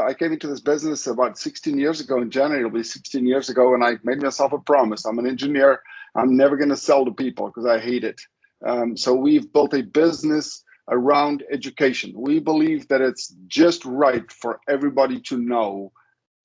I came into this business about 16 years ago. In January, it'll be 16 years ago, and I made myself a promise. I'm an engineer. I'm never going to sell to people because I hate it. So we've built a business around education. We believe that it's just right for everybody to know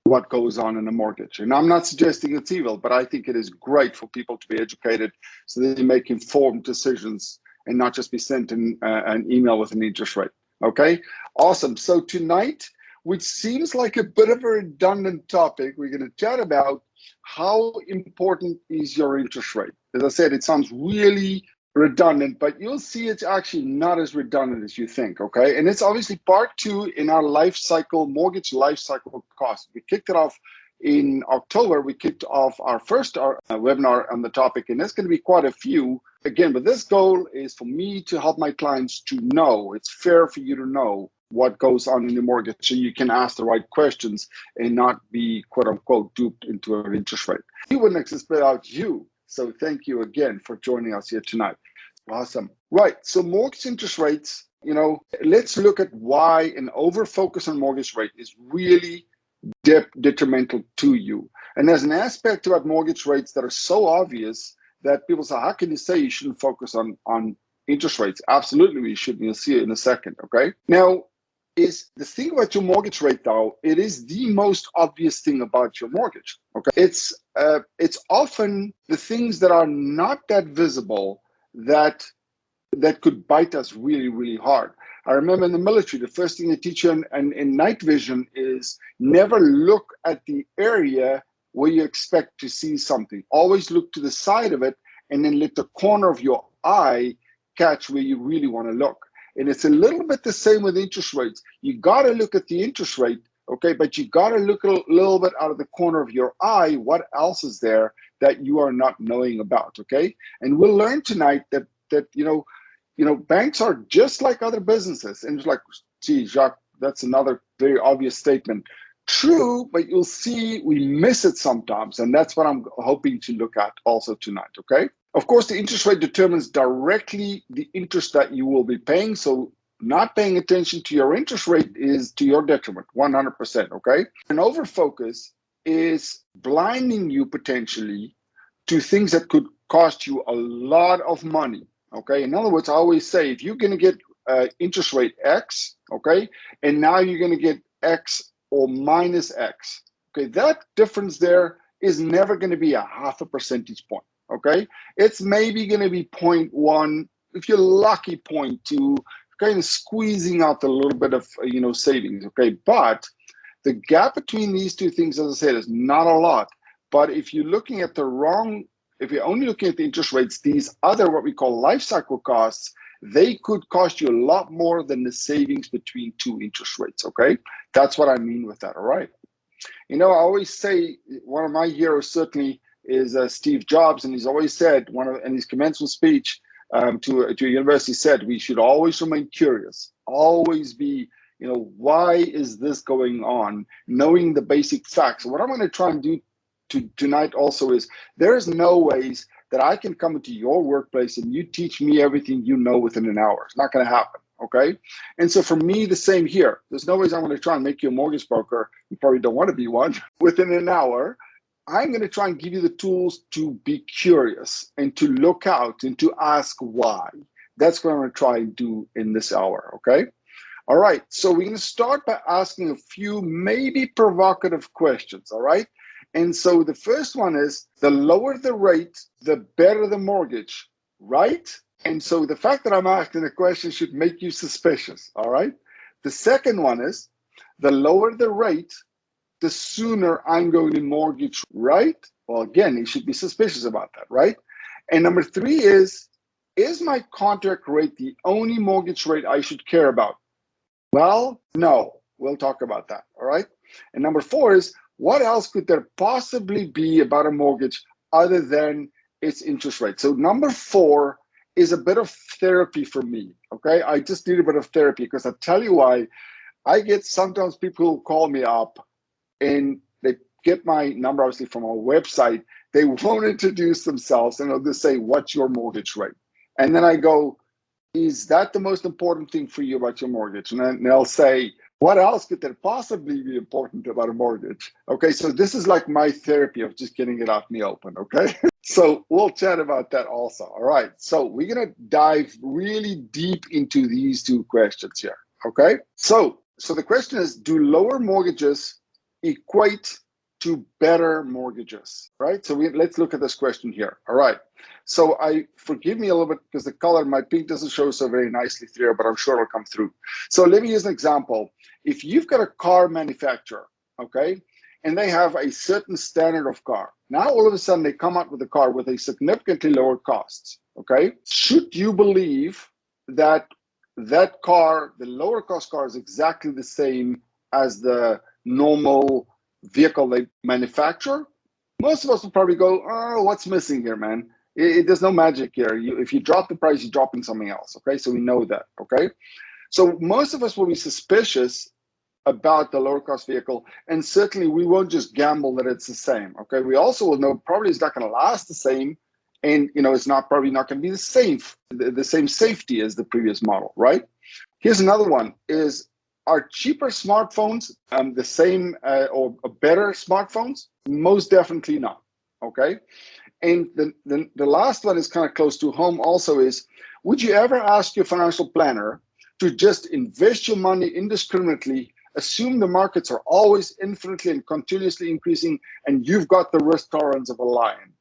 what goes on in a mortgage. And I'm not suggesting it's evil, but I think it is great for people to be educated so that they make informed decisions and not just be sent an email with an interest rate. Okay, awesome. So tonight, which seems like a bit of a redundant topic, we're going to chat about how important is your interest rate. As I said, it sounds really redundant, but you'll see it's actually not as redundant as you think, okay? And it's obviously part 2 in our life cycle, mortgage life cycle cost. We kicked it off in October. We kicked off our first webinar on the topic, and there's going to be quite a few. Again, but this goal is for me to help my clients to know. It's fair for you to know what goes on in the mortgage so you can ask the right questions and not be, quote unquote, duped into an interest rate. We wouldn't exist without you. So thank you again for joining us here tonight. Awesome. Right. So mortgage interest rates, let's look at why an over focus on mortgage rate is really detrimental to you. And there's an aspect about mortgage rates that are so obvious that people say, how can you say you shouldn't focus on interest rates? Absolutely, we should. You'll see it in a second. Okay. Now, is the thing about your mortgage rate, though, it is the most obvious thing about your mortgage. Okay. It's often the things that are not that visible that could bite us really, really hard. I remember in the military, the first thing they teach you in night vision is never look at the area where you expect to see something. Always look to the side of it and then let the corner of your eye catch where you really want to look. And it's a little bit the same with interest rates. You got to look at the interest rate, okay, but you got to look a little bit out of the corner of your eye what else is there that you are not knowing about, okay? And we'll learn tonight that banks are just like other businesses. And it's like, gee, Jacques, that's another very obvious statement. True, but you'll see we miss it sometimes. And that's what I'm hoping to look at also tonight, okay? Of course, the interest rate determines directly the interest that you will be paying. So not paying attention to your interest rate is to your detriment, 100%, okay? An overfocus is blinding you potentially to things that could cost you a lot of money, okay? In other words, I always say, if you're gonna get interest rate X, okay, and now you're gonna get X or minus X, okay, that difference there is never gonna be a 0.5 percentage point, okay? It's maybe gonna be 0.1, if you're lucky, 0.2, kind of squeezing out a little bit of, savings, okay? But the gap between these two things, as I said, is not a lot. But if you're looking at if you're only looking at the interest rates, these other, what we call life cycle costs, they could cost you a lot more than the savings between two interest rates, okay? That's what I mean with that, all right? I always say one of my heroes certainly is Steve Jobs, and he's always said, in his commencement speech to a university said, we should always remain curious, always be, why is this going on? Knowing the basic facts. What I'm going to try and do tonight also is there's no ways that I can come into your workplace and you teach me everything you know within an hour. It's not going to happen, okay? And so for me, the same here. There's no ways I'm going to try and make you a mortgage broker. You probably don't want to be one within an hour. I'm going to try and give you the tools to be curious and to look out and to ask why. That's what I'm going to try and do in this hour, okay? All right, so we're going to start by asking a few maybe provocative questions, all right? And so the first one is, the lower the rate, the better the mortgage, right? And so the fact that I'm asking the question should make you suspicious, all right? The second one is, the lower the rate, the sooner I'm going to mortgage, right? Well, again, you should be suspicious about that, right? And number 3 is my contract rate the only mortgage rate I should care about? Well, no, we'll talk about that, all right? And number 4 is, what else could there possibly be about a mortgage other than its interest rate? So number 4 is a bit of therapy for me, okay? I just need a bit of therapy because I'll tell you why. I get sometimes people who call me up and they get my number, obviously, from our website. They won't introduce themselves and they'll just say, what's your mortgage rate? And then I go, is that the most important thing for you about your mortgage? And then they'll say, What else could there possibly be important about a mortgage? Okay, so this is like my therapy of just getting it out in the open, okay? So we'll chat about that also. All right, so we're gonna dive really deep into these two questions here, okay? So the question is, do lower mortgages equate to better mortgages, right? So let's look at this question here. All right. So forgive me a little bit because the color, my pink doesn't show so very nicely here, but I'm sure it'll come through. So let me use an example. If you've got a car manufacturer, okay, and they have a certain standard of car, now all of a sudden they come out with a car with a significantly lower costs, okay? Should you believe that that car, the lower cost car, is exactly the same as the normal vehicle they manufacture? Most of us will probably go, oh, what's missing here, man? There's no magic here. If you drop the price, you're dropping something else, okay? So we know that, okay? So most of us will be suspicious about the lower cost vehicle, and certainly we won't just gamble that it's the same, okay? We also will know probably it's not gonna last the same, and it's probably not gonna be the same safety as the previous model, right? Here's another one, are cheaper smartphones the same or better smartphones? Most definitely not, okay? And the last one is kind of close to home also is, would you ever ask your financial planner to just invest your money indiscriminately, assume the markets are always infinitely and continuously increasing, and you've got the risk tolerance of a lion?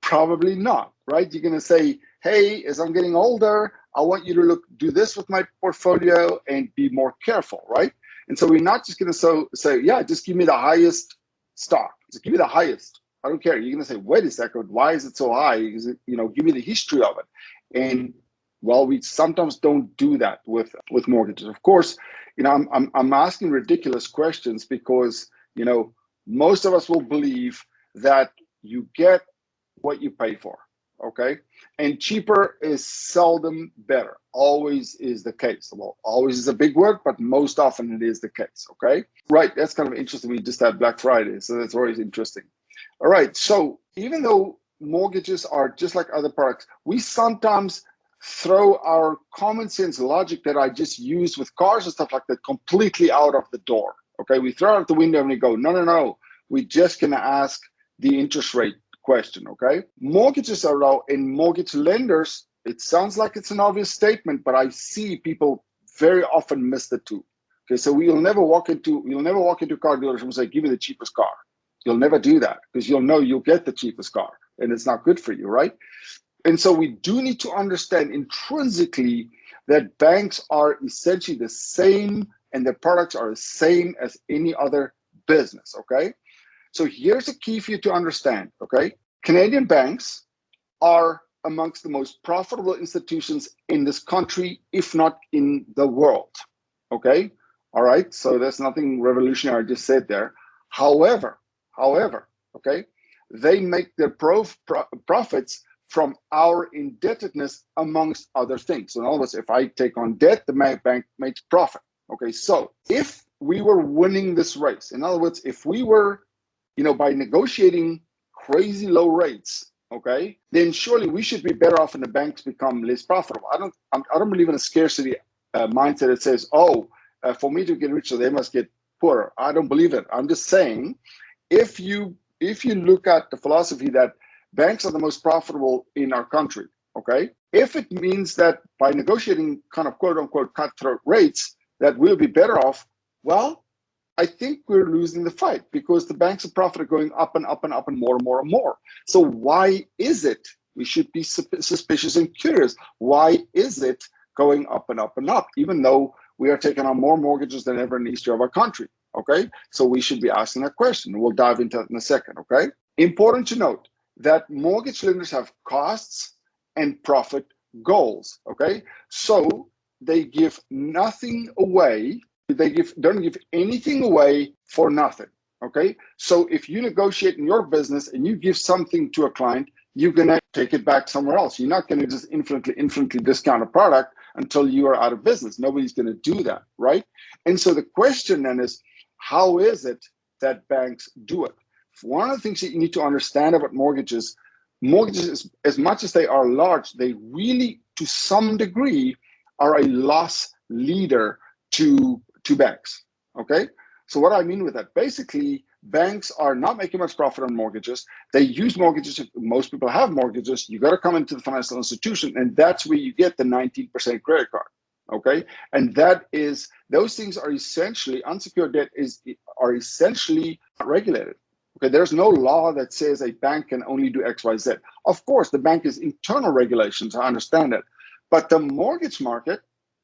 Probably not, right? You're going to say, hey, as I'm getting older, I want you to do this with my portfolio and be more careful, right? And so we're not just going to say, yeah, just give me the highest stock. Just give me the highest. I don't care. You're going to say, wait a second, why is it so high? Is it, give me the history of it. And well, we sometimes don't do that with mortgages. Of course, I'm asking ridiculous questions because, most of us will believe that you get what you pay for, okay? And cheaper is seldom better. Always is the case. Well, always is a big word, but most often it is the case, okay? Right, that's kind of interesting. We just had Black Friday, so that's always interesting. All right, so even though mortgages are just like other products, we sometimes throw our common sense logic that I just used with cars and stuff like that completely out of the door, okay? We throw it out the window and we go, no, we're just gonna ask the interest rate question, okay? Mortgages are low, and mortgage lenders, it sounds like it's an obvious statement, but I see people very often miss the two. Okay, so you'll never walk into a car dealership and say, give me the cheapest car. You'll never do that because you'll know you'll get the cheapest car, and it's not good for you, right? And so we do need to understand intrinsically that banks are essentially the same and their products are the same as any other business, okay? So here's a key for you to understand, okay? Canadian banks are amongst the most profitable institutions in this country, if not in the world, okay? All right, so there's nothing revolutionary I just said there. However, okay, they make their profits from our indebtedness amongst other things. So in other words, if I take on debt, the bank makes profit. Okay, so if we were winning this race, in other words, if we were by negotiating crazy low rates, okay, then surely we should be better off and the banks become less profitable. I don't believe in a scarcity mindset that says, for me to get richer, they must get poorer. I don't believe it. I'm just saying, if you look at the philosophy that banks are the most profitable in our country, okay, if it means that by negotiating kind of quote unquote cutthroat rates that we'll be better off, well, I think we're losing the fight because the banks of profit are going up and up and up and more and more and more. So why is it? We should be suspicious and curious. Why is it going up and up and up, even though we are taking on more mortgages than ever in the history of our country? Okay, so we should be asking that question. We'll dive into that in a second, okay? Important to note that mortgage lenders have costs and profit goals, okay? So they give nothing away. They don't give anything away for nothing, okay? So if you negotiate in your business and you give something to a client, you're gonna take it back somewhere else. You're not gonna just infinitely discount a product until you are out of business. Nobody's gonna do that, right? And so the question then is, how is it that banks do it? One of the things that you need to understand about mortgages, as much as they are large, they really, to some degree, are a loss leader to banks, Okay. So what I mean with that, basically, banks are not making much profit on mortgages. They use mortgages. Most people have mortgages. You got to come into the financial institution, and that's where you get the 19% credit card. Okay. And that is, those things are essentially, unsecured debt are essentially not regulated. Okay. There's no law that says a bank can only do X, Y, Z. Of course, the bank is internal regulations. I understand that. But the mortgage market,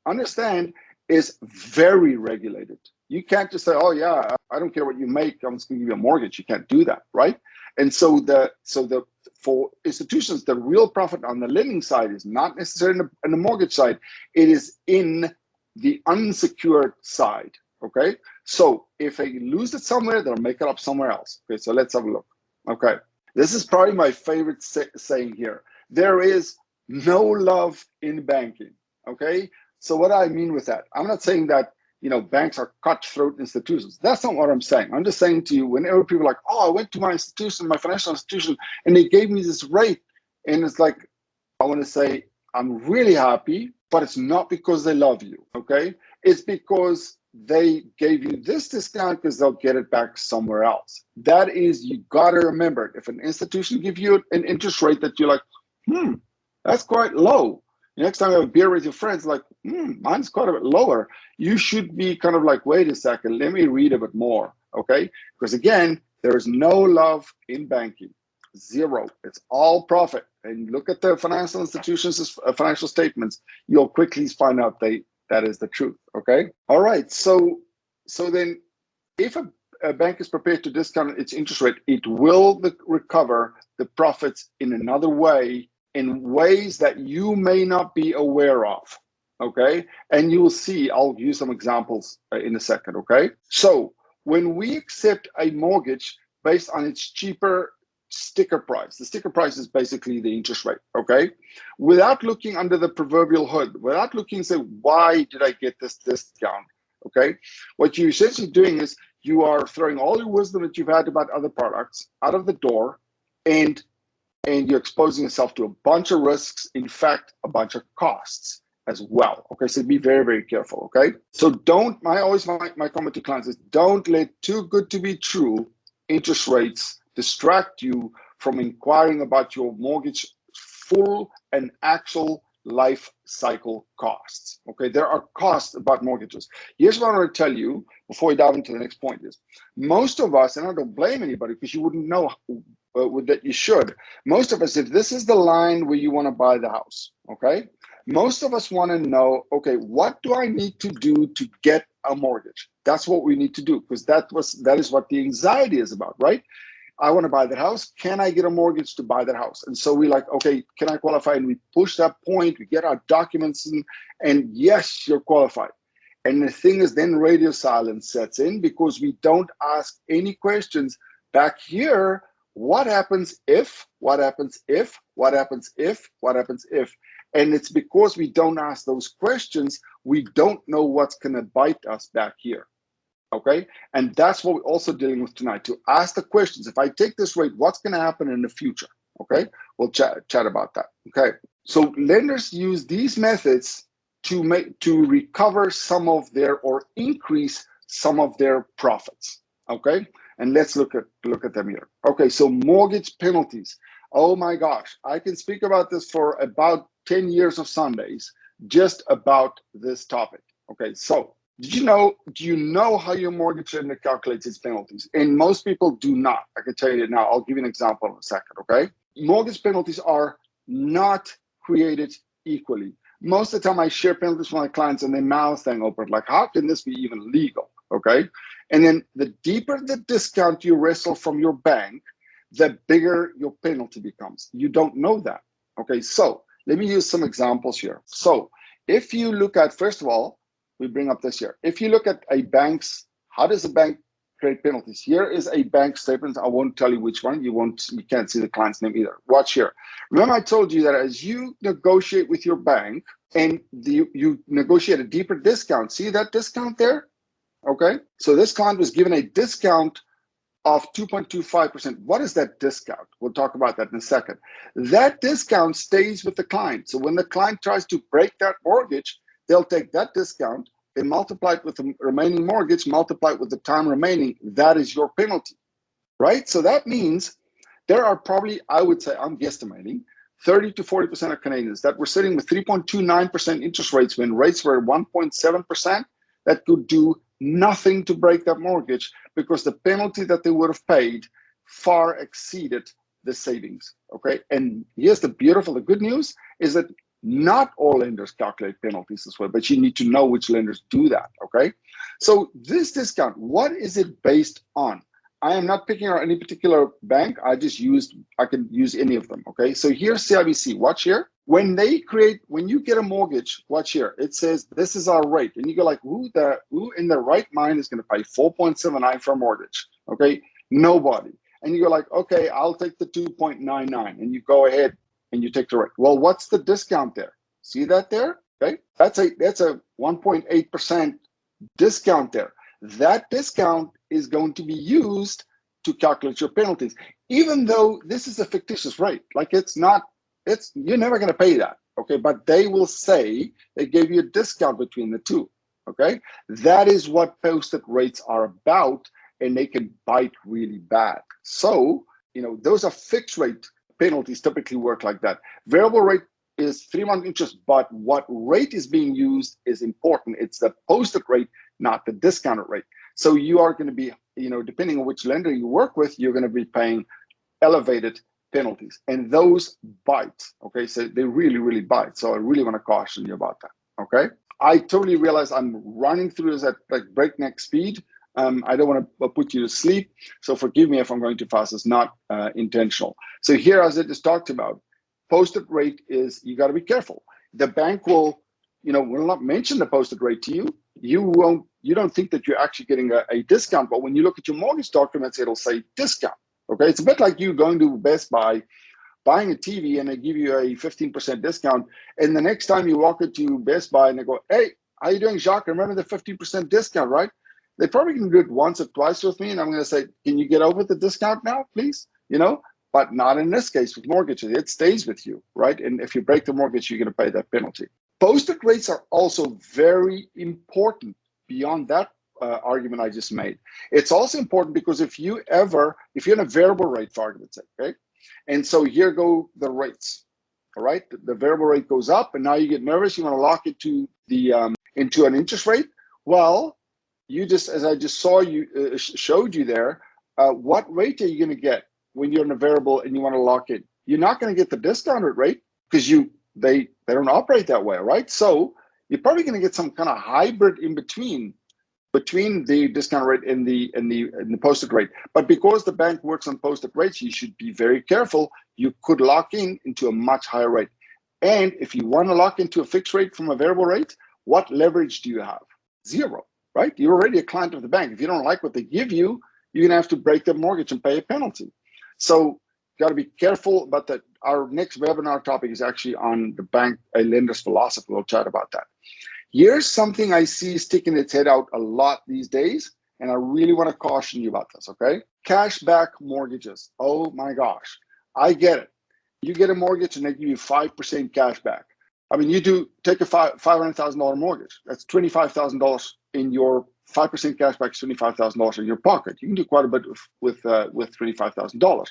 understand, is very regulated. You can't just say, "Oh yeah, I don't care what you make. I'm just going to give you a mortgage." You can't do that, right? And so for institutions, the real profit on the lending side is not necessarily in the mortgage side. It is in the unsecured side. Okay, so if they lose it somewhere, they'll make it up somewhere else. Okay, so let's have a look. Okay, this is probably my favorite saying here. There is no love in banking. Okay, so what I mean with that, I'm not saying that banks are cutthroat institutions. That's not what I'm saying. I'm just saying to you, whenever people are like, "Oh, I went to my institution, my financial institution, and they gave me this rate," and it's like, I want to say, I'm really happy, but it's not because they love you. Okay, it's because they gave you this discount because they'll get it back somewhere else. That is, you got to remember, if an institution gives you an interest rate that you're like, that's quite low. Next time you have a beer with your friends, like, mine's quite a bit lower. You should be kind of like, wait a second, let me read a bit more, okay? Because again, there is no love in banking, zero. It's all profit. And look at the financial institutions' financial statements. You'll quickly find out that is the truth, okay? All right, so then if a bank is prepared to discount its interest rate, it will recover the profits in another way, in ways that you may not be aware of, okay? And you will see, I'll use some examples in a second, okay? So when we accept a mortgage based on its cheaper sticker price, the sticker price is basically the interest rate, okay? Without looking under the proverbial hood, without looking and say, why did I get this discount, okay? What you're essentially doing is you are throwing all your wisdom that you've had about other products out of the door, and you're exposing yourself to a bunch of risks, in fact, a bunch of costs as well. Okay, so be very, very careful, okay? So my comment to clients is, don't let too good to be true interest rates distract you from inquiring about your mortgage full and actual life cycle costs. Okay, there are costs about mortgages. Here's what I want to tell you before we dive into the next point is, most of us, and I don't blame anybody because you wouldn't know that you should. Most of us, if this is the line where you want to buy the house, okay, most of us want to know, okay, what do I need to do to get a mortgage? That's what we need to do, because that is what the anxiety is about, right? I want to buy that house. Can I get a mortgage to buy that house? And so we're like, okay, can I qualify? And we push that point, we get our documents in, and yes, you're qualified. And the thing is, then radio silence sets in because we don't ask any questions back here. What happens if, what happens if, what happens if, what happens if? And it's because we don't ask those questions, we don't know what's going to bite us back here. Okay, and that's what we're also dealing with tonight, to ask the questions. If I take this rate, what's going to happen in the future? Okay, we'll chat about that. Okay, so lenders use these methods to recover some of their, or increase some of their profits. Okay, and let's look at them here. Okay, so mortgage penalties. Oh my gosh, I can speak about this for about 10 years of Sundays, just about this topic. Okay, so do you know how your mortgage lender calculates its penalties? And most people do not. I can tell you now. I'll give you an example in a second, okay? Mortgage penalties are not created equally. Most of the time I share penalties with my clients and their mouths hang open, like, how can this be even legal, okay? And then the deeper the discount you wrestle from your bank, the bigger your penalty becomes. You don't know that, okay? So let me use some examples here. So if you look at, first of all, we bring up this here. If you look at a bank's, how does a bank create penalties? Here is a bank statement. I won't tell you which one. You can't see the client's name either. Watch here. Remember I told you that as you negotiate with your bank and you negotiate a deeper discount, see that discount there? Okay. So this client was given a discount of 2.25%. What is that discount? We'll talk about that in a second. That discount stays with the client. So when the client tries to break that mortgage, they'll take that discount and multiply it with the remaining mortgage, multiply it with the time remaining, that is your penalty, right? So that means there are probably, I would say, I'm guesstimating, 30 to 40% of Canadians that were sitting with 3.29% interest rates when rates were 1.7% that could do nothing to break that mortgage because the penalty that they would have paid far exceeded the savings, okay? And here's the good news is that not all lenders calculate penalties this way, but you need to know which lenders do that, okay? So this discount, what is it based on? I am not picking out any particular bank. I can use any of them, okay? So here's CIBC, watch here. When you get a mortgage, watch here. It says, this is our rate. And you go like, who in their right mind is gonna pay 4.79 for a mortgage, okay? Nobody. And you go like, okay, I'll take the 2.99, and you go ahead and you take the rate. Well, what's the discount there? See that there? Okay, that's a 1.8% discount there. That discount is going to be used to calculate your penalties, even though this is a fictitious rate. Like you're never going to pay that. Okay, but they will say they gave you a discount between the two. Okay, that is what posted rates are about, and they can bite really bad. So, those are fixed rate penalties typically work like that. Variable rate is 3-month interest, but what rate is being used is important. It's the posted rate, not the discounted rate. So you are going to be, depending on which lender you work with, you're going to be paying elevated penalties, and those bite. Okay, so they really, really bite. So I really want to caution you about that. Okay, I totally realize I'm running through this at like breakneck speed. I don't want to put you to sleep, so forgive me if I'm going too fast. It's not intentional. So here, as I just talked about, posted rate is, you got to be careful. The bank will not mention the posted rate to you. You don't think that you're actually getting a discount, but when you look at your mortgage documents, it'll say discount. Okay, it's a bit like you going to Best Buy, buying a TV, and they give you a 15% discount, and the next time you walk into Best Buy and they go, hey, how you doing, Jacques? Remember the 15% discount, right? They probably can do it once or twice with me, and I'm going to say, can you get over the discount now, please? But not in this case with mortgages. It stays with you, right? And if you break the mortgage, you're going to pay that penalty. Posted rates are also very important beyond that argument I just made. It's also important because if you're in a variable rate, for argument's sake, okay? And so here go the rates, all right? The variable rate goes up, and now you get nervous. You want to lock it to into an interest rate. Well, as I just showed you there, what rate are you going to get when you're in a variable and you want to lock in? You're not going to get the discounted rate because they don't operate that way, right? So you're probably going to get some kind of hybrid in between the discount rate and the posted rate. But because the bank works on posted rates, you should be very careful. You could lock into a much higher rate. And if you want to lock into a fixed rate from a variable rate, what leverage do you have? Zero, right? You're already a client of the bank. If you don't like what they give you, you're going to have to break the mortgage and pay a penalty. So got to be careful about that. Our next webinar topic is actually on the bank, a lender's philosophy. We'll chat about that. Here's something I see sticking its head out a lot these days, and I really want to caution you about this, okay? Cashback mortgages. Oh my gosh, I get it. You get a mortgage and they give you 5% cash back. I mean, you take a $500,000 mortgage. That's $25,000 in your 5% cash back is $25,000 in your pocket. You can do quite a bit with $25,000.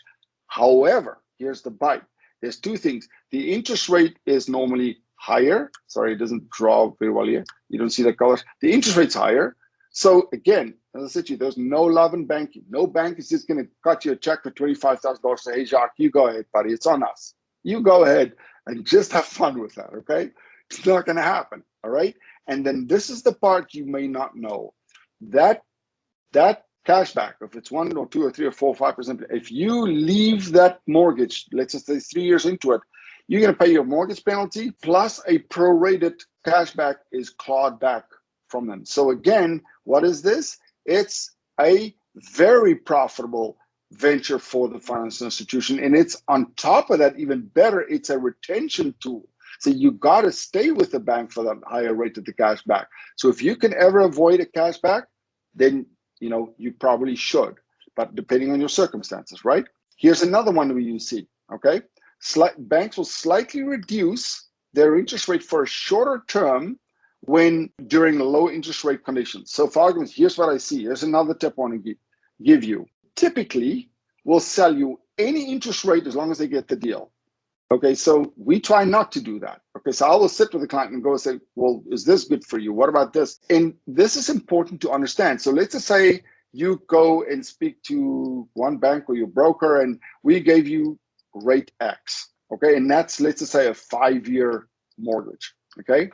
However, here's the bite. There's two things. The interest rate is normally higher. Sorry, it doesn't draw very well here. You don't see the colors. The interest rate's higher. So again, as I said to you, there's no love in banking. No bank is just going to cut you a check for $25,000. Say, hey, Jacques, you go ahead, buddy. It's on us. You go ahead and just have fun with that, okay? It's not going to happen, all right? And then this is the part you may not know. That cashback, if it's 1 or 2 or 3 or 4 or 5%, if you leave that mortgage, let's just say 3 years into it, you're going to pay your mortgage penalty plus a prorated cashback is clawed back from them. So again, what is this? It's a very profitable venture for the financial institution. And it's on top of that, even better, it's a retention tool. So you got to stay with the bank for that higher rate of the cashback. So if you can ever avoid a cashback, then you probably should, but depending on your circumstances, right? Here's another one we see, okay? Banks will slightly reduce their interest rate for a shorter term when during low interest rate conditions. So for arguments, here's what I see. Here's another tip I want to give you. Typically, we'll sell you any interest rate as long as they get the deal. Okay, so we try not to do that. Okay, so I will sit with the client and go and say, well, is this good for you? What about this? And this is important to understand. So let's just say you go and speak to one bank or your broker and we gave you rate X. Okay, and that's, let's just say, a 5-year mortgage. Okay,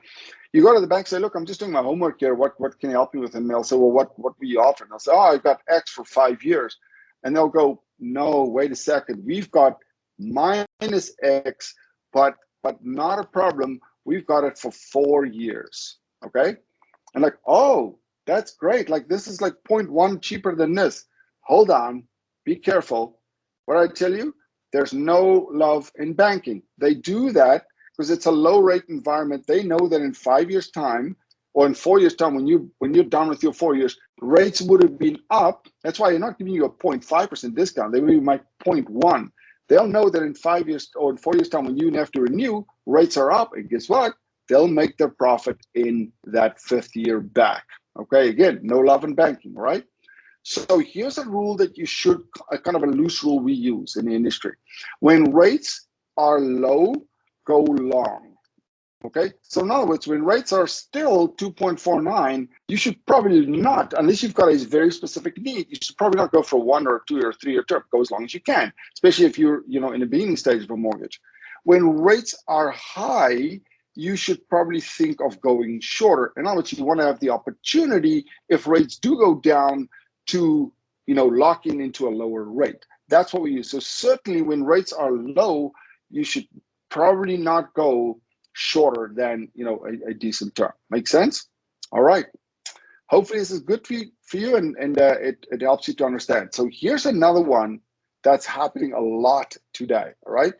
you go to the bank, say, look, I'm just doing my homework here. What can you help me with? And they'll say, well, what will you offer? And I'll say, oh, I got X for 5 years. And they'll go, no, wait a second. We've got minus X, but not a problem. We've got it for 4 years. Okay. And like, oh, that's great. Like, this is like 0.1 cheaper than this. Hold on. Be careful. What I tell you, there's no love in banking. They do that because it's a low rate environment. They know that in 5 years' time or in 4 years' time, when you're done with your 4 years, rates would have been up. That's why they're not giving you a 0.5% discount. They will give you 0.1. They'll know that in 5 years or in 4 years' time, when you have to renew, rates are up. And guess what? They'll make their profit in that 5th year back. Okay, again, no love in banking, right? So here's a rule that you should, a kind of a loose rule we use in the industry. When rates are low, go long. Okay, so in other words, when rates are still 2.49, you should probably not, unless you've got a very specific need, you should probably not go for 1 or 2 or 3 year term. Go as long as you can, especially if you're, in the beginning stage of a mortgage. When rates are high, you should probably think of going shorter. In other words, you want to have the opportunity, if rates do go down, to lock into a lower rate. That's what we use. So certainly when rates are low, you should probably not go shorter than a decent term. Make sense? All right. Hopefully this is good for you and it helps you to understand. So here's another one that's happening a lot today. All right.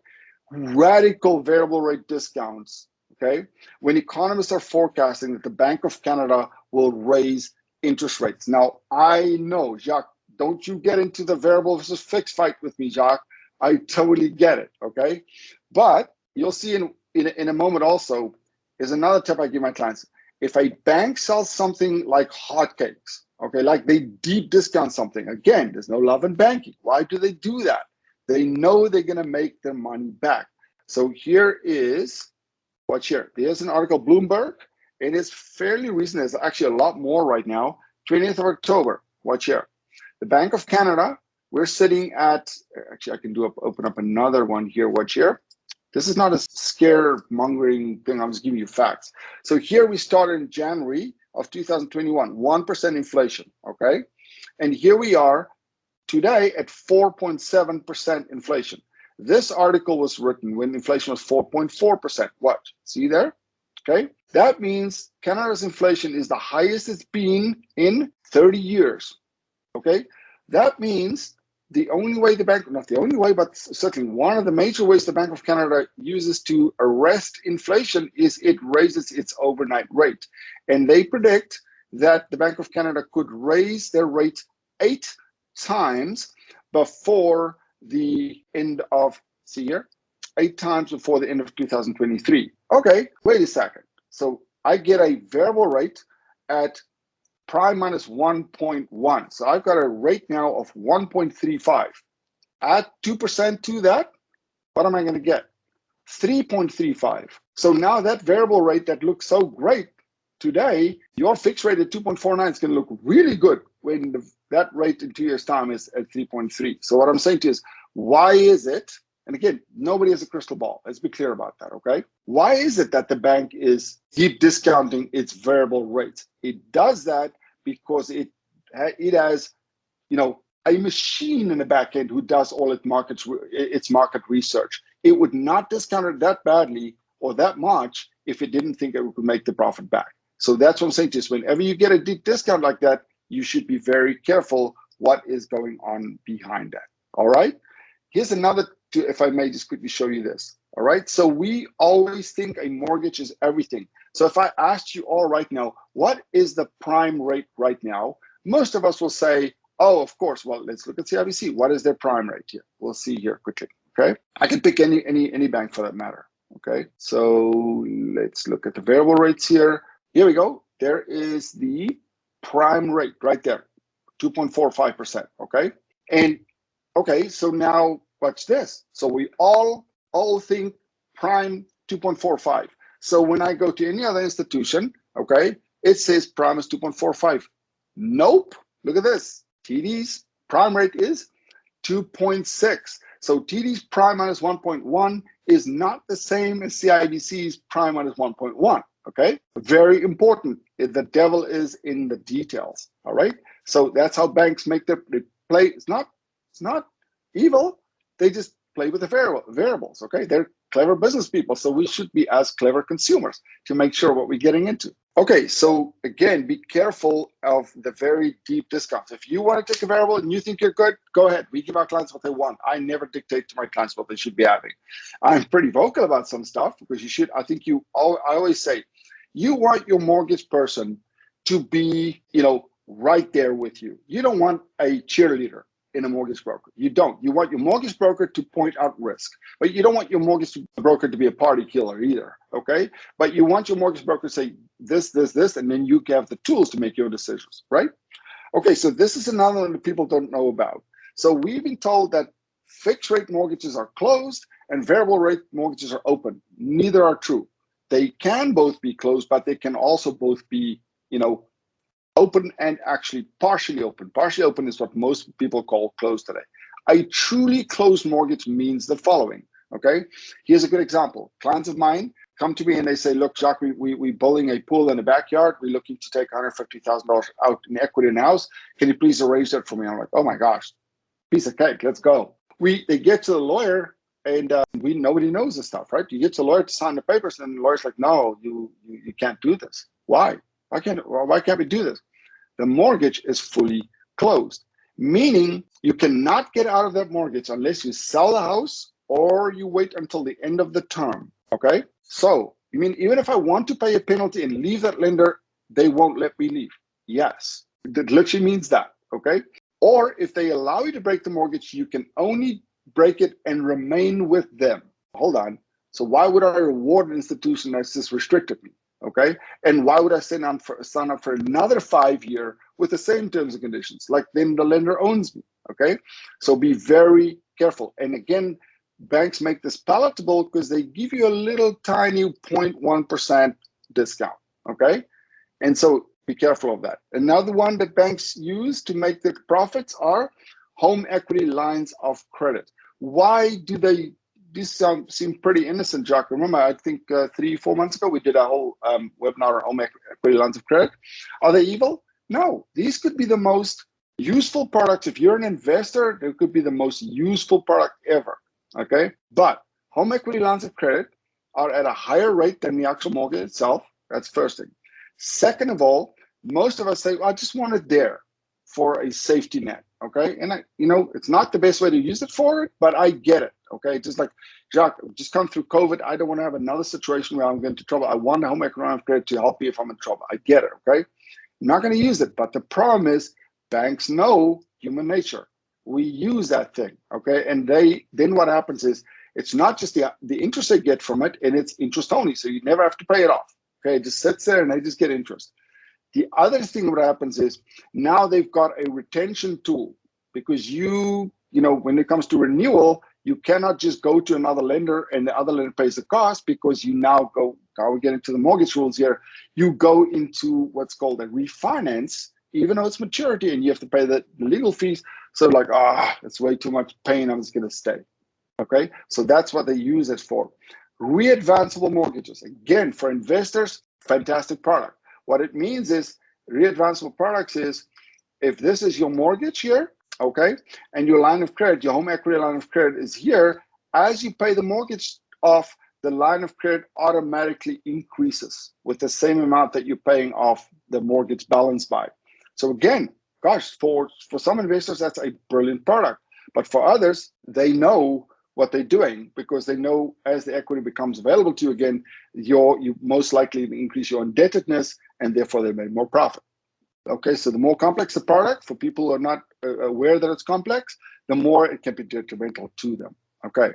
Radical variable rate discounts. Okay. When economists are forecasting that the Bank of Canada will raise interest rates. Now, I know, Jacques, don't you get into the variable versus fixed fight with me, Jacques. I totally get it, okay? But you'll see in a moment also is another tip I give my clients. If a bank sells something like hotcakes, okay, like they deep discount something, again, there's no love in banking. Why do they do that? They know they're going to make their money back. So here is, watch here. There's an article, Bloomberg. It is fairly recent. There's actually a lot more right now. 20th of October. Watch here. The Bank of Canada, we're sitting at, actually I can open up another one here. Watch here. This is not a scaremongering thing. I'm just giving you facts. So here we started in January of 2021, 1% inflation, okay? And here we are today at 4.7% inflation. This article was written when inflation was 4.4%. What? See there? Okay. That means Canada's inflation is the highest it's been in 30 years. Okay. That means the only way the bank, not the only way, but certainly one of the major ways the Bank of Canada uses to arrest inflation is it raises its overnight rate. And they predict that the Bank of Canada could raise their rate 8 times before the end of, see here, 8 times before the end of 2023. Okay, wait a second. So I get a variable rate at prime minus 1.1. So I've got a rate now of 1.35. Add 2% to that, what am I going to get? 3.35. So now that variable rate that looks so great today, your fixed rate at 2.49 is going to look really good when that rate in 2 years' time is at 3.3. So what I'm saying to you is, why is it? And again, nobody has a crystal ball. Let's be clear about that, okay? Why is it that the bank is deep discounting its variable rates? It does that because it has, a machine in the back end who does all its market research. It would not discount it that badly or that much if it didn't think it would make the profit back. So that's what I'm saying to you. Whenever you get a deep discount like that, you should be very careful what is going on behind that. All right. Here's another, if I may just quickly show you this. All right. So we always think a mortgage is everything. So if I asked you all right now, what is the prime rate right now? Most of us will say, oh, of course. Well, let's look at CIBC. What is their prime rate here? We'll see here quickly. Okay. I can pick any bank for that matter. Okay. So let's look at the variable rates here. Here we go. There is the prime rate right there, 2.45%. Okay. And okay, so now watch this. So we all think prime 2.45. So when I go to any other institution, okay, it says prime is 2.45. Nope. Look at this. TD's prime rate is 2.6. So TD's prime minus 1.1 is not the same as CIBC's prime minus 1.1. Okay, very important. The devil is in the details. All right. So that's how banks make their they play. It's not evil. They just play with the variables. Okay, they're clever business people. So we should be as clever consumers to make sure what we're getting into. Okay, so again, be careful of the very deep discounts. If you want to take a variable and you think you're good, go ahead. We give our clients what they want. I never dictate to my clients what they should be having. I'm pretty vocal about some stuff because you should. I think I always say, you want your mortgage person to be, right there with you. You don't want a cheerleader in a mortgage broker. You don't. You want your mortgage broker to point out risk, but you don't want your mortgage broker to be a party killer either. Okay, but you want your mortgage broker to say this, and then you have the tools to make your decisions, right? Okay, so this is another one that people don't know about. So we've been told that fixed rate mortgages are closed and variable rate mortgages are open. Neither are true. They can both be closed, but they can also both be, open and actually partially open. Partially open is what most people call closed today. A truly closed mortgage means the following. Okay, here's a good example. Clients of mine come to me and they say, look, Jacques, we're building a pool in the backyard. We're looking to take $150,000 out in equity in the house. Can you please arrange that for me? I'm like, oh my gosh, piece of cake, let's go. They get to the lawyer and nobody knows this stuff, right? You get to the lawyer to sign the papers and the lawyer's like, no, you can't do this. Why? Why can't we do this? The mortgage is fully closed, meaning you cannot get out of that mortgage unless you sell the house or you wait until the end of the term. Okay, so you mean even if I want to pay a penalty and leave that lender, they won't let me leave? Yes, it literally means that. Okay, or if they allow you to break the mortgage, you can only break it and remain with them. Hold on. So why would I reward an institution that's just restricted me? Okay, and why would I sign up for another 5 year with the same terms and conditions? Like then the lender owns me. Okay, so be very careful. And again, banks make this palatable because they give you a little tiny 0.1% discount. Okay, and so be careful of that. Another one that banks use to make their profits are home equity lines of credit. Why do they? These seem pretty innocent, Jacques. Remember, I think 3-4 months ago, we did a whole webinar on home equity lines of credit. Are they evil? No. These could be the most useful products. If you're an investor, they could be the most useful product ever, okay? But home equity lines of credit are at a higher rate than the actual mortgage itself. That's first thing. Second of all, most of us say, well, I just want it there for a safety net, okay? And it's not the best way to use it for it, but I get it, okay? Just like, Jacques, just come through COVID. I don't want to have another situation where I'm getting into trouble. I want a home equity line of credit to help me if I'm in trouble. I get it, okay? I'm not going to use it, but the problem is banks know human nature. We use that thing, okay? And then what happens is it's not just the interest they get from it, and it's interest only, so you never have to pay it off, okay? It just sits there and they just get interest. The other thing what happens is now they've got a retention tool because when it comes to renewal, you cannot just go to another lender and the other lender pays the cost because you now we get into the mortgage rules here, you go into what's called a refinance, even though it's maturity and you have to pay the legal fees. So like, it's way too much pain, I'm just going to stay. Okay, so that's what they use it for. Readvanceable mortgages, again, for investors, fantastic product. What it means is readvanceable products is if this is your mortgage here, okay, and your line of credit, your home equity line of credit is here, as you pay the mortgage off, the line of credit automatically increases with the same amount that you're paying off the mortgage balance by. So again, gosh, for some investors, that's a brilliant product. But for others, they know what they're doing because they know as the equity becomes available to you again, you most likely increase your indebtedness and therefore they make more profit. Okay, so the more complex the product, for people who are not aware that it's complex, the more it can be detrimental to them. Okay,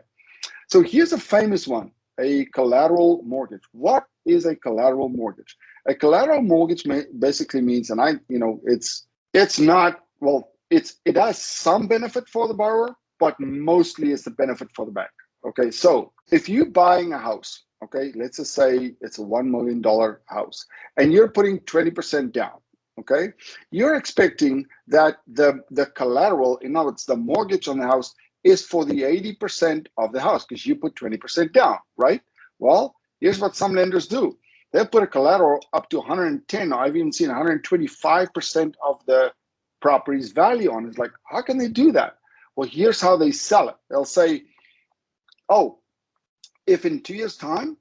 so here's a famous one, a collateral mortgage. What is a collateral mortgage? A collateral mortgage basically means, and it's not, well, it has some benefit for the borrower, but mostly it's the benefit for the bank. Okay, so if you're buying a house, okay, let's just say it's a $1 million house, and you're putting 20% down, okay, you're expecting that the collateral, in other words, the mortgage on the house is for the 80% of the house because you put 20% down, right? Well, here's what some lenders do. They'll put a collateral up to 110, or I've even seen 125% of the property's value on it. It's like, how can they do that? Well, here's how they sell it. They'll say, oh, if in 2 years' time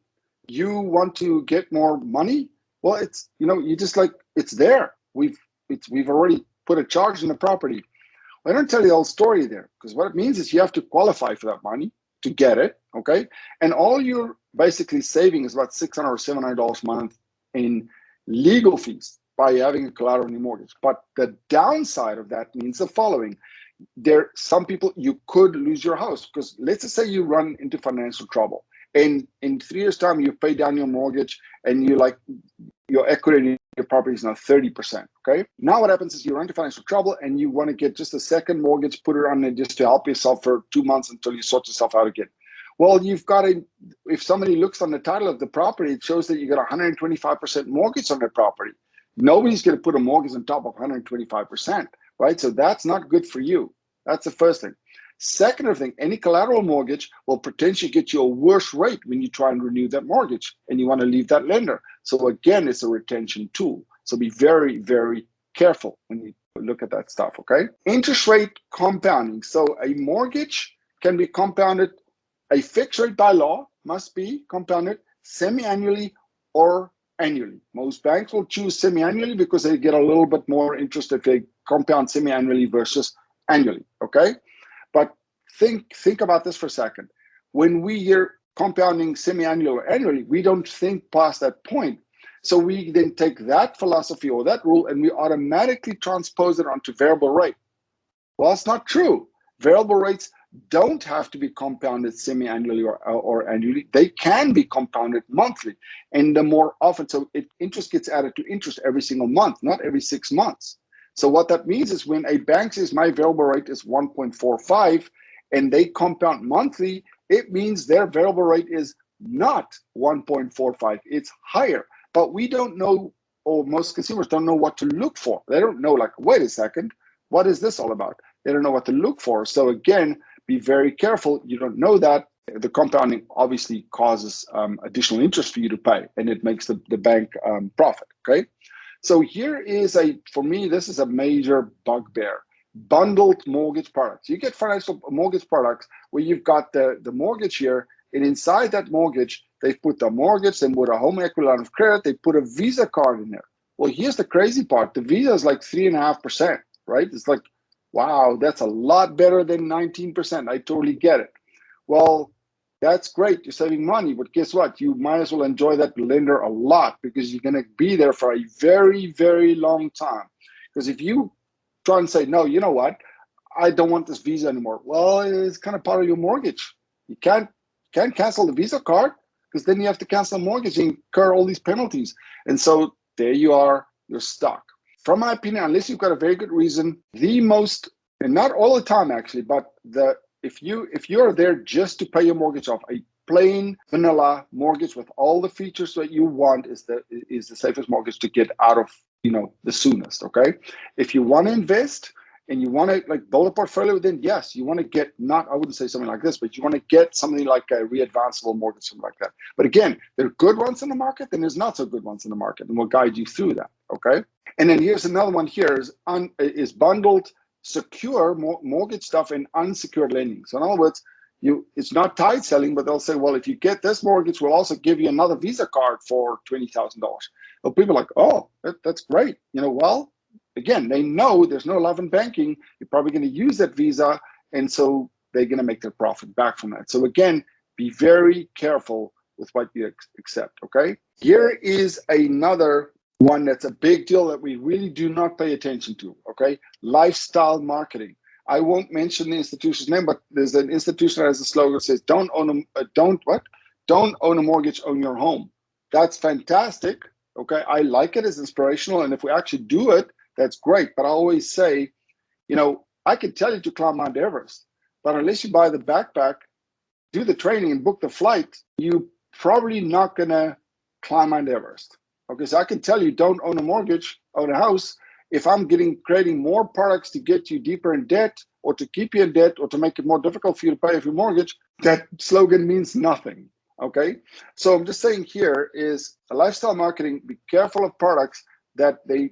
you want to get more money, well, it's, you just like, it's there. We've already put a charge in the property. I don't tell you the whole story there, because what it means is you have to qualify for that money to get it, okay? And all you're basically saving is about $600 or $700 a month in legal fees by having a collateral in your mortgage. But the downside of that means the following. Some people, you could lose your house, because let's just say you run into financial trouble, and in 3 years' time you pay down your mortgage, and your equity in your property is now 30%. Okay. Now what happens is you run into financial trouble, and you want to get just a second mortgage, put it on there just to help yourself for 2 months until you sort yourself out again. Well, if somebody looks on the title of the property, it shows that you got 125% mortgage on the property. Nobody's going to put a mortgage on top of 125%, right? So that's not good for you. That's the first thing. Second thing, any collateral mortgage will potentially get you a worse rate when you try and renew that mortgage and you want to leave that lender. So again, it's a retention tool. So be very, very careful when you look at that stuff, okay? Interest rate compounding. So a mortgage can be compounded. A fixed rate by law must be compounded semi-annually or annually. Most banks will choose semi-annually because they get a little bit more interest if they compound semi-annually versus annually, okay? But think about this for a second. When we hear compounding semi-annually or annually, we don't think past that point. So we then take that philosophy or that rule and we automatically transpose it onto variable rate. Well, it's not true. Variable rates don't have to be compounded semi-annually or annually. They can be compounded monthly. And the more often, interest gets added to interest every single month, not every 6 months. So what that means is when a bank says my variable rate is 1.45 and they compound monthly, it means their variable rate is not 1.45. It's higher. But we don't know, or most consumers don't know what to look for. They don't know, like, wait a second, what is this all about? They don't know what to look for. So again, be very careful. You don't know that. The compounding obviously causes additional interest for you to pay, and it makes the bank profit, okay? So here is for me, this is a major bugbear. Bundled mortgage products. You get financial mortgage products where you've got the mortgage here, and inside that mortgage, they've put the mortgage, and with a home equity line of credit, they put a Visa card in there. Well, here's the crazy part. The Visa is like 3.5%, right? It's like, wow, that's a lot better than 19%. I totally get it. Well, that's great. You're saving money, but guess what? You might as well enjoy that lender a lot because you're going to be there for a very, very long time. Because if you try and say, no, you know what? I don't want this Visa anymore. Well, it's kind of part of your mortgage. You can't cancel the Visa card because then you have to cancel the mortgage and incur all these penalties. And so there you are, you're stuck. From my opinion, unless you've got a very good reason, and not all the time actually, but if you're there just to pay your mortgage off, a plain vanilla mortgage with all the features that you want is the safest mortgage to get out of, the soonest, okay? If you want to invest and you want to like build a portfolio, then yes, you want to get I wouldn't say something like this, but you want to get something like a readvanceable mortgage, something like that. But again, there are good ones in the market and there's not so good ones in the market, and we'll guide you through that, okay? And then here's another one here is bundled secure mortgage stuff and unsecured lending. So in other words, it's not tied selling, but they'll say, well, if you get this mortgage, we'll also give you another Visa card for $20,000. Well, people are like, oh, that's great. Well, again, they know there's no love in banking. You're probably going to use that Visa, and so they're going to make their profit back from that. So again, be very careful with what you accept, okay? Here is another one that's a big deal that we really do not pay attention to, okay? Lifestyle marketing. I won't mention the institution's name, but there's an institution that has a slogan that says, don't own a mortgage, own your home. That's fantastic. Okay, I like it as inspirational, and if we actually do it, that's great. But I always say, I can tell you to climb Mount Everest, but unless you buy the backpack, do the training, and book the flight, you probably not gonna climb Mount Everest. Okay, so I can tell you, don't own a mortgage, own a house. If I'm creating more products to get you deeper in debt, or to keep you in debt, or to make it more difficult for you to pay off your mortgage, that slogan means nothing. Okay, so I'm just saying here is a lifestyle marketing. Be careful of products that they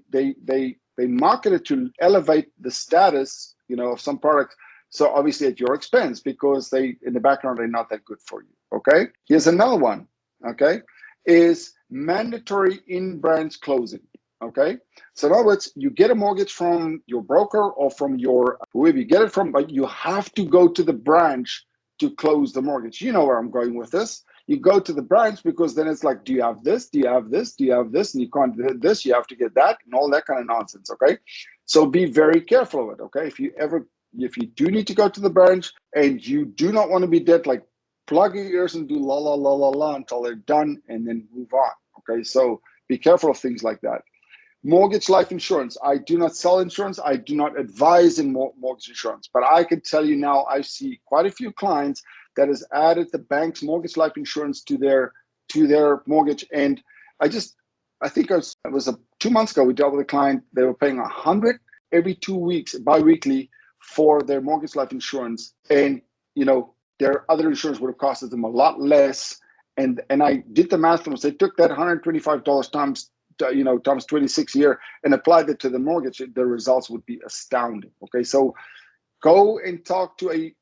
market it to elevate the status, of some products. So obviously at your expense, because they in the background they're not that good for you. Okay. Here's another one. Okay, is mandatory in-branch closing. Okay, so in other words, you get a mortgage from your broker or from your whoever you get it from, but you have to go to the branch to close the mortgage. You know where I'm going with this. You go to the branch because then it's like, do you have this? Do you have this? Do you have this? And you can't do this. You have to get that and all that kind of nonsense. Okay, so be very careful of it. Okay, if you do need to go to the branch and you do not want to be dead, like plug your ears and do la la la la la until they're done and then move on. Okay, so be careful of things like that. Mortgage life insurance. I do not sell insurance. I do not advise in mortgage insurance, but I can tell you now, I see quite a few clients that has added the bank's mortgage life insurance to their mortgage. And I think it was 2 months ago, we dealt with a client. They were paying 100 every 2 weeks, bi-weekly, for their mortgage life insurance. And, their other insurance would have costed them a lot less. And I did the math for them. They took that $125 times 26 a year and applied it to the mortgage. The results would be astounding. Okay, so go and talk to a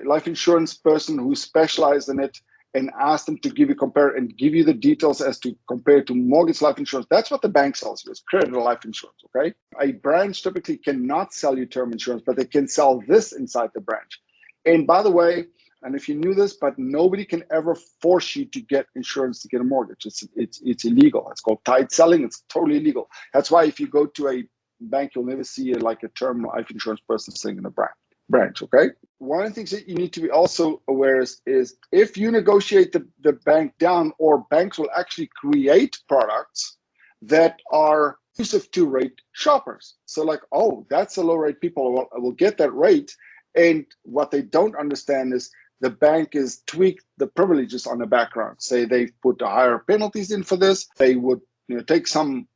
life insurance person who specializes in it, and ask them to compare and give you the details as to compare to mortgage life insurance. That's what the bank sells you, is credit life insurance. Okay, a branch typically cannot sell you term insurance, but they can sell this inside the branch. And by the way, and if you knew this, but nobody can ever force you to get insurance to get a mortgage. It's illegal. It's called tied selling. It's totally illegal. That's why if you go to a bank, you'll never see like a term life insurance person sitting in a branch. Okay. One of the things that you need to be also aware is if you negotiate the bank down, or banks will actually create products that are exclusive to rate shoppers. So like, oh, that's a low rate. People will get that rate. And what they don't understand is the bank is tweaked the privileges on the background. Say they've put the higher penalties in for this. They would take some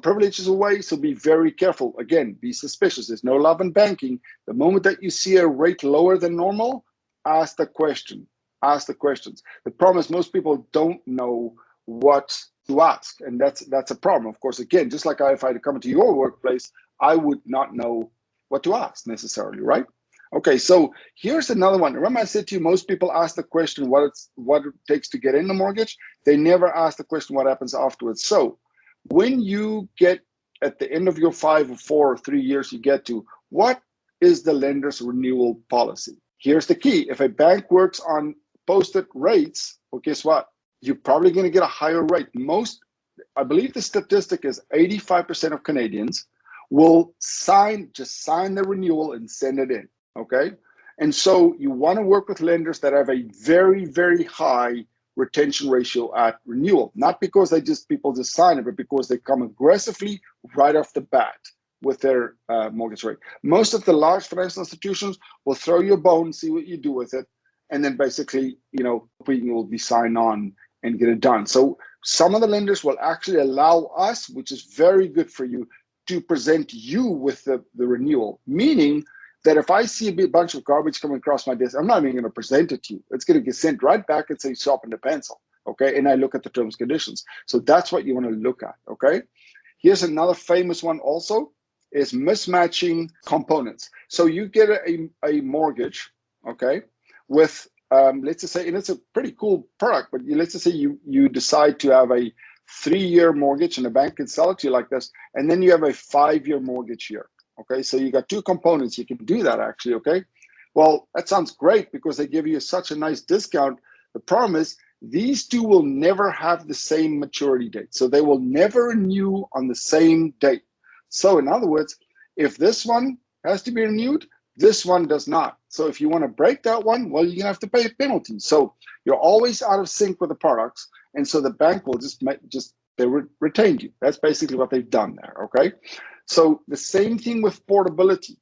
privileges away. So be very careful. Again, be suspicious. There's no love in banking. The moment that you see a rate lower than normal, ask the question. Ask the questions. The problem is most people don't know what to ask. And that's a problem. Of course, again, just like if I had to come into your workplace, I would not know what to ask necessarily, right? Okay, so here's another one. Remember I said to you, most people ask the question what it takes to get in the mortgage. They never ask the question what happens afterwards. So when you get at the end of your 5 or 4 or 3 years, you get to, what is the lender's renewal policy? Here's the key. If a bank works on posted rates, well, guess what? You're probably going to get a higher rate. I believe the statistic is 85% of Canadians will just sign the renewal and send it in. Okay. And so you want to work with lenders that have a very, very high retention ratio at renewal, not because people just sign it, but because they come aggressively right off the bat with their mortgage rate. Most of the large financial institutions will throw you a bone, see what you do with it, and then basically, you will be signed on and get it done. So some of the lenders will actually allow us, which is very good for you, to present you with the renewal, meaning that if I see a bunch of garbage coming across my desk, I'm not even going to present it to you. It's going to get sent right back and say sharpen the pencil. Okay, and I look at the terms and conditions. So that's what you want to look at. Okay, here's another famous one also, is mismatching components. So you get a mortgage, okay, with let's just say, and it's a pretty cool product, but let's just say you decide to have a 3-year mortgage, and the bank can sell it to you like this, and then you have a 5-year mortgage here. Okay, so you got 2 components. You can do that actually. Okay, well, that sounds great because they give you such a nice discount. The problem is these 2 will never have the same maturity date, so they will never renew on the same date. So in other words, if this one has to be renewed, This one does not. So if you want to break that one, well, you're gonna have to pay a penalty. So you're always out of sync with the products, and so the bank will retain you. That's basically what they've done there. Okay. So the same thing with portability.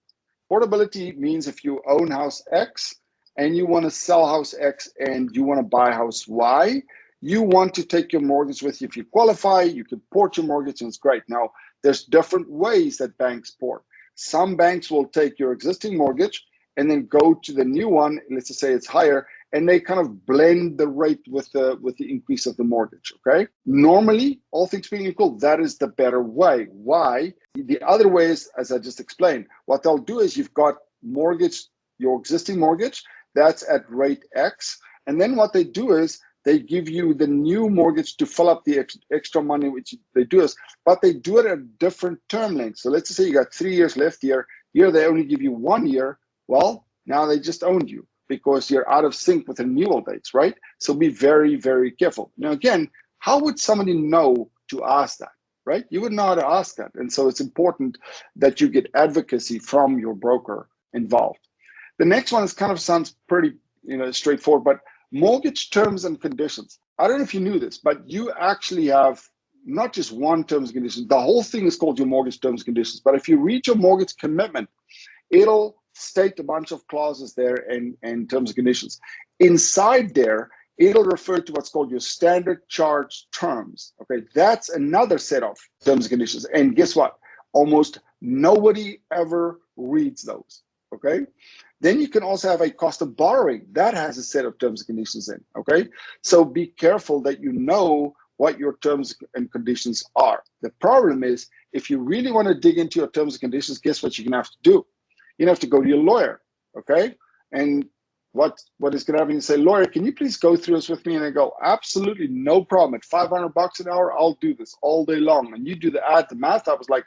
Portability means if you own house X and you want to sell house X and you want to buy house Y, you want to take your mortgage with you. If you qualify, you can port your mortgage and it's great. Now, there's different ways that banks port. Some banks will take your existing mortgage and then go to the new one. Let's just say it's higher, and they kind of blend the rate with the increase of the mortgage. Okay. Normally, all things being equal, that is the better way. Why? The other way is, as I just explained, what they'll do is you've got your existing mortgage, that's at rate X, and then what they do is they give you the new mortgage to fill up the extra money, which they do is, but they do it at a different term length. So let's just say you got 3 years left here. Here they only give you 1 year. Well, now they just owned you because you're out of sync with the renewal dates, right? So be very, very careful. Now, again, how would somebody know to ask that, right? You would know how to ask that. And so it's important that you get advocacy from your broker involved. The next one is kind of sounds pretty, straightforward, but mortgage terms and conditions. I don't know if you knew this, but you actually have not just one terms and conditions. The whole thing is called your mortgage terms and conditions. But if you read your mortgage commitment, it'll state a bunch of clauses there and terms and conditions. Inside there, it'll refer to what's called your standard charge terms. Okay, that's another set of terms and conditions. And guess what? Almost nobody ever reads those. Okay. Then you can also have a cost of borrowing that has a set of terms and conditions in. Okay. So be careful that you know what your terms and conditions are. The problem is, if you really want to dig into your terms and conditions, guess what you're going to have to do? You have to go to your lawyer. Okay. And what is going to happen? You say, lawyer, can you please go through this with me? And I go, absolutely no problem. At $500 an hour, I'll do this all day long. And you do the math. I was like,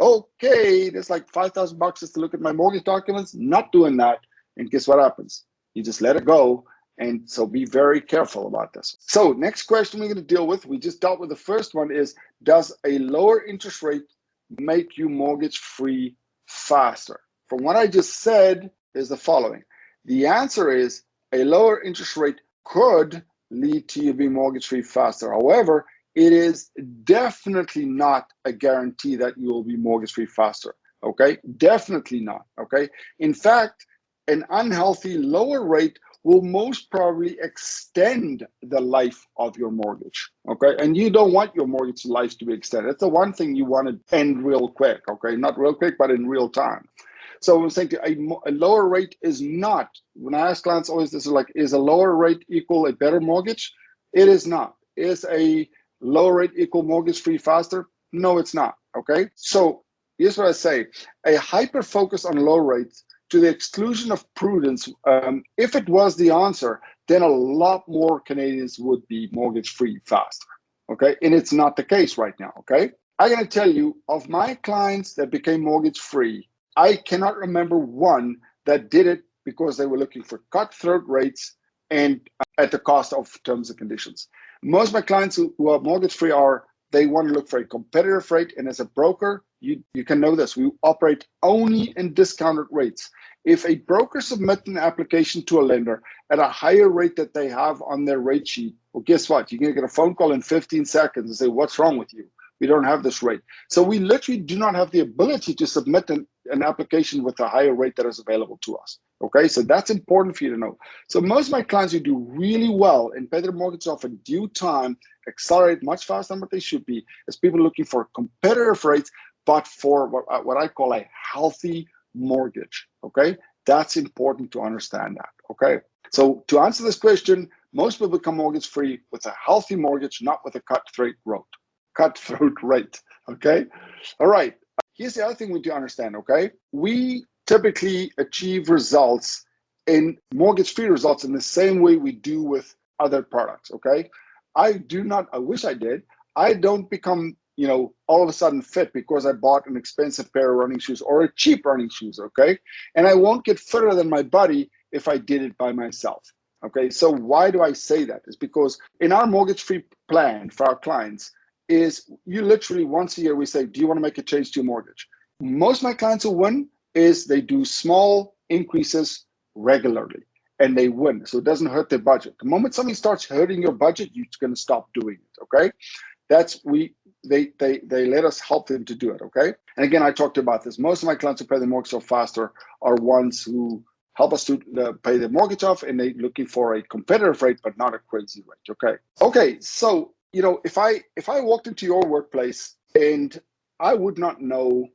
okay, there's like $5,000 just to look at my mortgage documents. Not doing that. And guess what happens? You just let it go. And so be very careful about this. So next question we're going to deal with, we just dealt with the first one, is does a lower interest rate make you mortgage free faster? From what I just said is the following. The answer is a lower interest rate could lead to you being mortgage free faster. However, it is definitely not a guarantee that you will be mortgage free faster. Okay, definitely not. Okay, in fact, an unhealthy lower rate will most probably extend the life of your mortgage. Okay, and you don't want your mortgage life to be extended. It's the one thing you want to end real quick. Okay, not real quick, but in real time. So I'm saying a lower rate is not. When I ask clients always, this is like, is a lower rate equal a better mortgage? It is not. Is a lower rate equal mortgage free faster? No, it's not. Okay. So here's what I say: a hyper focus on low rates to the exclusion of prudence. If it was the answer, then a lot more Canadians would be mortgage free faster. Okay. And it's not the case right now. Okay. I'm going to tell you, of my clients that became mortgage free, I cannot remember one that did it because they were looking for cutthroat rates and at the cost of terms and conditions. Most of my clients who are mortgage free they want to look for a competitive rate. And as a broker, you can know this, we operate only in discounted rates. If a broker submits an application to a lender at a higher rate that they have on their rate sheet, well, guess what? You're going to get a phone call in 15 seconds and say, what's wrong with you? We don't have this rate. So we literally do not have the ability to submit an application with a higher rate that is available to us. Okay, so that's important for you to know. So most of my clients who do really well and pay their mortgage off in due time, accelerate much faster than what they should be, is people looking for competitive rates, but for what I call a healthy mortgage. Okay, that's important to understand that. Okay, so to answer this question, most people become mortgage free with a healthy mortgage, not with a cutthroat rate. Okay, all right. Here's the other thing we do understand. Okay, we typically achieve results in mortgage-free results in the same way we do with other products. Okay, I wish I did. I don't become, all of a sudden fit because I bought an expensive pair of running shoes or a cheap running shoes. Okay, and I won't get fitter than my buddy if I did it by myself. Okay, so why do I say that? It's because in our mortgage-free plan for our clients is you literally once a year we say, do you want to make a change to your mortgage? Most of my clients who win, is they do small increases regularly and they win. So it doesn't hurt their budget. The moment something starts hurting your budget, you're going to stop doing it. Okay. That's they let us help them to do it. Okay. And again, I talked about this. Most of my clients who pay the mortgage off faster are ones who help us to pay the mortgage off, and they're looking for a competitive rate, but not a crazy rate. Okay. Okay. So, if I walked into your workplace and I would not know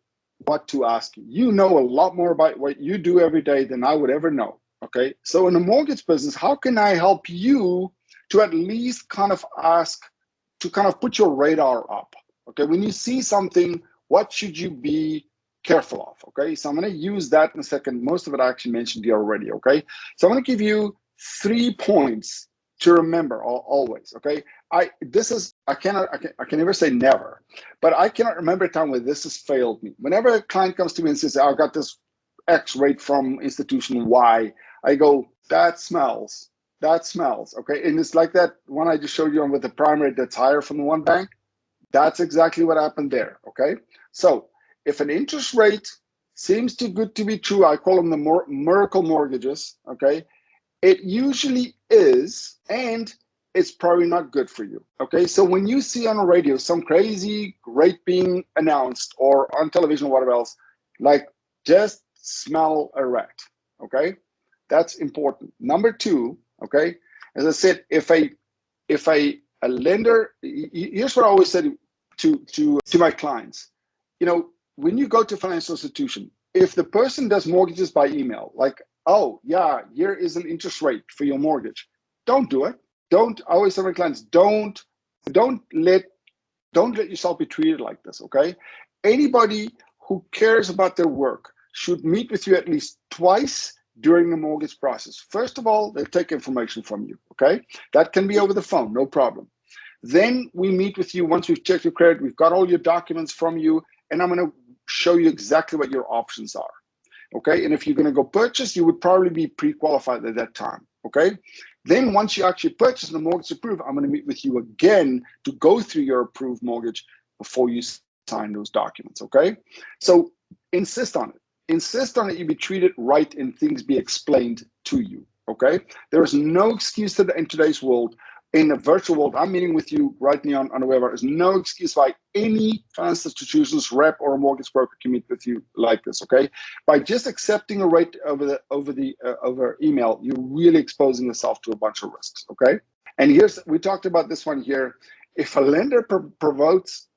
what to ask you, you know a lot more about what you do every day than I would ever know. Okay. So in the mortgage business, how can I help you to at least kind of ask, to kind of put your radar up? Okay. When you see something, what should you be careful of? Okay. So I'm going to use that in a second. Most of it I actually mentioned here already. Okay. So I'm going to give you 3 points to remember always. Okay. I can never say never, but I cannot remember a time where this has failed me. Whenever a client comes to me and says, I got this X rate from institution Y, I go, that smells. Okay. And it's like that one I just showed you on with the prime rate that's higher from the one bank. That's exactly what happened there. Okay. So if an interest rate seems too good to be true, I call them the miracle mortgages. Okay. It usually is, and it's probably not good for you. Okay. So when you see on the radio some crazy rate being announced or on television or whatever else, like, just smell a rat. Okay. That's important. Number 2, okay, as I said, if a lender, here's what I always said to my clients. When you go to a financial institution, if the person does mortgages by email, like, oh yeah, here is an interest rate for your mortgage, don't do it. Don't. I always tell my clients, don't let yourself be treated like this. Okay. Anybody who cares about their work should meet with you at least twice during the mortgage process. First of all, they take information from you. Okay. That can be over the phone, no problem. Then we meet with you once we've checked your credit, we've got all your documents from you, and I'm going to show you exactly what your options are. Okay. And if you're going to go purchase, you would probably be pre-qualified at that time. Okay. Then once you actually purchase and the mortgage approved, I'm going to meet with you again to go through your approved mortgage before you sign those documents. Okay. So insist on it. Insist on it. You be treated right and things be explained to you. Okay. There is no excuse in today's world. In the virtual world, I'm meeting with you right now on the web. There's no excuse why any financial institution's rep or a mortgage broker can meet with you like this. Okay, by just accepting a rate over email, you're really exposing yourself to a bunch of risks. Okay, and we talked about this one here. If a lender promotes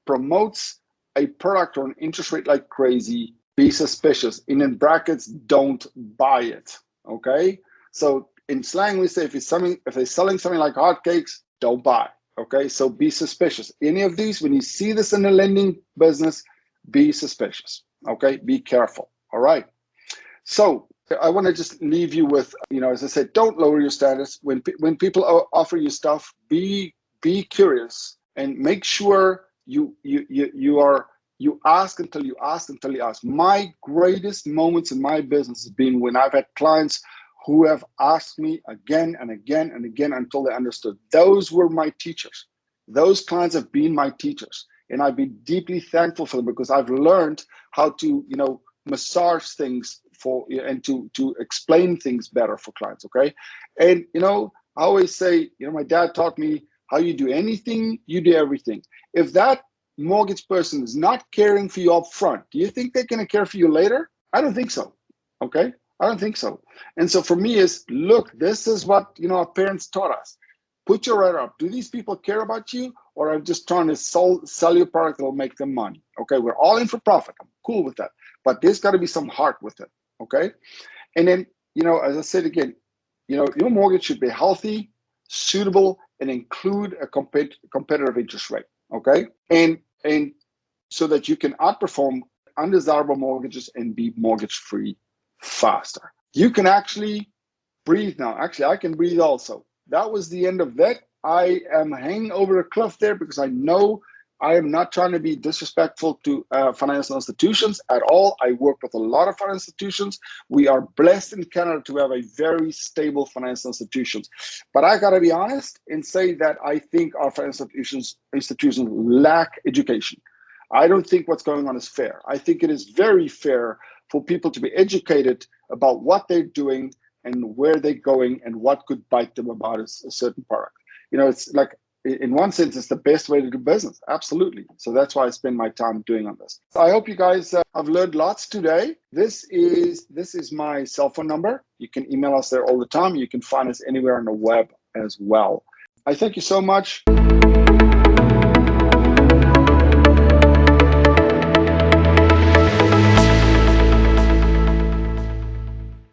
a product or an interest rate like crazy, be suspicious. And in brackets, don't buy it. Okay, so in slang, we say if they're selling something like hotcakes, don't buy. Okay, so be suspicious. Any of these, when you see this in the lending business, be suspicious. Okay, be careful. All right. So I want to just leave you with, as I said, don't lower your status. When people offer you stuff, be curious and make sure you ask until you ask. My greatest moments in my business has been when I've had clients who have asked me again and again and again until they understood. Those were my teachers. Those clients have been my teachers. And I've been deeply thankful for them because I've learned how to, massage things and to explain things better for clients. Okay. And, I always say, my dad taught me how you do anything, you do everything. If that mortgage person is not caring for you up front, do you think they're going to care for you later? I don't think so. Okay. I don't think so. And so for me is, look, this is what, our parents taught us. Put your radar up. Do these people care about you, or are just trying to sell you a product that will make them money? Okay, we're all in for profit. I'm cool with that. But there's got to be some heart with it. Okay. And then, as I said again, your mortgage should be healthy, suitable, and include a competitive interest rate. Okay. And so that you can outperform undesirable mortgages and be mortgage free faster. You can actually breathe now. Actually, I can breathe also. That was the end of that. I am hanging over a cliff there because I know I am not trying to be disrespectful to financial institutions at all. I work with a lot of financial institutions. We are blessed in Canada to have a very stable financial institutions. But I got to be honest and say that I think our financial institutions lack education. I don't think what's going on is fair. I think it is very fair for people to be educated about what they're doing and where they're going and what could bite them about a certain product. It's like, in one sense, it's the best way to do business. Absolutely. So that's why I spend my time doing on this. So I hope you guys have learned lots today. This is my cell phone number. You can email us there all the time. You can find us anywhere on the web as well. I thank you so much.